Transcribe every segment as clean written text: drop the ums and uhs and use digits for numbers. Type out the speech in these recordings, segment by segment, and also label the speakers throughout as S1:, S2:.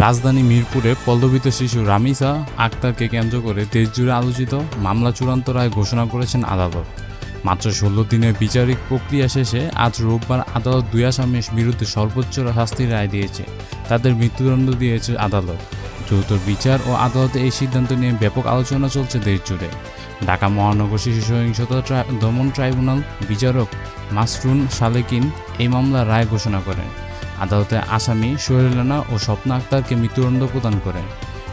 S1: রাজধানী মিরপুরে পল্লবিত শিশু রামিসা আক্তারকে কেন্দ্র করে দেশজুড়ে আলোচিত মামলা চূড়ান্ত রায় ঘোষণা করেছেন আদালত। মাত্র ১৬ দিনের বিচারিক প্রক্রিয়া শেষে আজ রোববার আদালত দুই আসামির বিরুদ্ধে সর্বোচ্চ শাস্তির রায় দিয়েছে। তাদের মৃত্যুদণ্ড দিয়েছে আদালত। দ্রুত বিচার ও আদালতে এই সিদ্ধান্ত নিয়ে ব্যাপক আলোচনা চলছে দেশজুড়ে। ঢাকা মহানগর শিশু সহিংসতা দমন ট্রাইব্যুনাল বিচারক মাসরুন সালেকিন এই মামলার রায় ঘোষণা করেন। আদালতে আসামি সোহেল রানা ও স্বপ্না আক্তারকে মৃত্যুদণ্ড প্রদান করেন।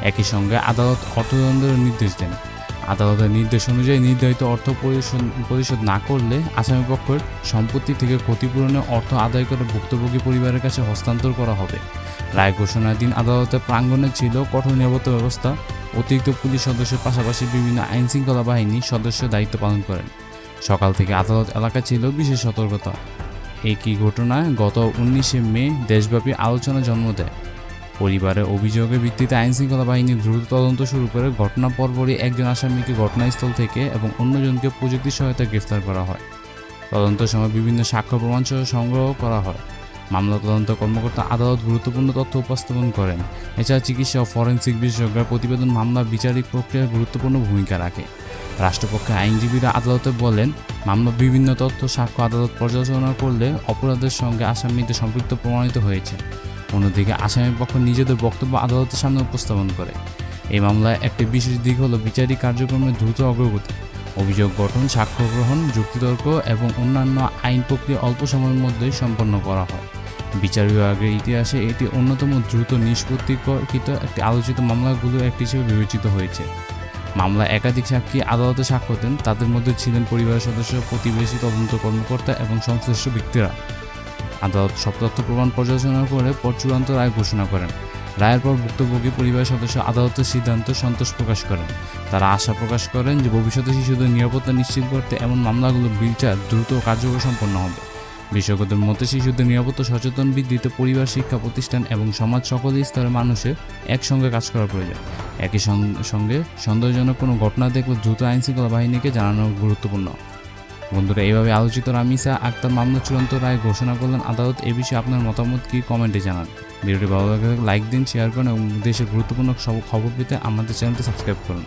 S1: একই সঙ্গে আদালত অর্থদণ্ডের নির্দেশ দেন। আদালতের নির্দেশ অনুযায়ী নির্ধারিত অর্থ পরিশোধ না করলে আসামিপক্ষের সম্পত্তি থেকে ক্ষতিপূরণের অর্থ আদায় করে ভুক্তভোগী পরিবারের কাছে হস্তান্তর করা হবে। রায় ঘোষণার দিন আদালতের প্রাঙ্গণে ছিল কঠোর নিরাপত্তা ব্যবস্থা। অতিরিক্ত পুলিশ সদস্যের পাশাপাশি বিভিন্ন আইনশৃঙ্খলা বাহিনীর সদস্য দায়িত্ব পালন করেন। সকাল থেকে আদালত এলাকা ছিল বিশেষ সতর্কতা। একই ঘটনায় গত ১৯শে মে দেশব্যাপী আলোচনা জন্ম দেয়। পরিবারের অভিযোগের ভিত্তিতে আইনশৃঙ্খলা বাহিনী দ্রুত তদন্ত শুরু করে ঘটনার পরপরই একজন আসামিকে ঘটনাস্থল থেকে এবং অন্যজনকে প্রযুক্তি সহায়তা গ্রেফতার করা হয়। তদন্তের সময় বিভিন্ন সাক্ষ্য প্রমাণ সংগ্রহ করা হয়। মামলা তদন্ত কর্মকর্তা আদালত গুরুত্বপূর্ণ তথ্য উপস্থাপন করেন। এছাড়া চিকিৎসা ও ফরেনসিক বিশেষজ্ঞের প্রতিবেদন মামলার বিচারিক প্রক্রিয়ায় গুরুত্বপূর্ণ ভূমিকা রাখে। রাষ্ট্রপক্ষের আইনজীবীরা আদালতে বলেন, মামলার বিভিন্ন তথ্য সাক্ষ্য আদালত পর্যালোচনা করলে অপরাধের সঙ্গে আসামিদের সম্পৃক্ত প্রমাণিত হয়েছে। অন্যদিকে আসামিপক্ষ নিজেদের বক্তব্য আদালতের সামনে উপস্থাপন করে। এই মামলায় একটি বিশেষ দিক হলো বিচারিক কার্যক্রমের দ্রুত অগ্রগতি। অভিযোগ গঠন, সাক্ষ্য গ্রহণ, যুক্তিতর্ক এবং অন্যান্য আইন প্রক্রিয়া অল্প সময়ের মধ্যেই সম্পন্ন করা হয়। বিচার বিভাগের ইতিহাসে এটি অন্যতম দ্রুত নিষ্পত্তিকৃত একটি আলোচিত মামলাগুলোর একটি হিসেবে বিবেচিত হয়েছে। মামলায় একাধিক সাক্ষী আদালতে সাক্ষ্য দেন। তাদের মধ্যে ছিলেন পরিবারের সদস্য, প্রতিবেশী, তদন্ত কর্মকর্তা এবং সংশ্লিষ্ট ব্যক্তিরা। আদালত সব তথ্য প্রমাণ পর্যালোচনা করে পর চূড়ান্ত রায় ঘোষণা করেন। রায়ের পর ভুক্তভোগী পরিবারের সদস্য আদালতের সিদ্ধান্তে সন্তোষ প্রকাশ করেন। তারা আশা প্রকাশ করেন যে ভবিষ্যতে শিশুদের নিরাপত্তা নিশ্চিত করতে এমন মামলাগুলোর বিচার দ্রুত ও কার্যকর সম্পন্ন হবে। বিশেষজ্ঞদের মতে শিশুদের নিরাপত্তা সচেতন বৃদ্ধিতে পরিবার, শিক্ষা প্রতিষ্ঠান এবং সমাজ সকল স্তরের মানুষের একসঙ্গে কাজ করা প্রয়োজন। একই সঙ্গে সন্দেহজনক কোনো ঘটনা দেখলে দ্রুত আইনশৃঙ্খলা বাহিনীকে জানানো গুরুত্বপূর্ণ। বন্ধুরা, এইভাবে আলোচিত রামিসা আক্তার মামলা চূড়ান্ত রায় ঘোষণা করলেন আদালত। এ বিষয়ে আপনার মতামত কি কমেন্টে জানান। ভিডিওটি ভালো লাগলে লাইক দিন, শেয়ার করুন এবং দেশের গুরুত্বপূর্ণ সব খবর পেতে আমাদের চ্যানেলটি সাবস্ক্রাইব করুন।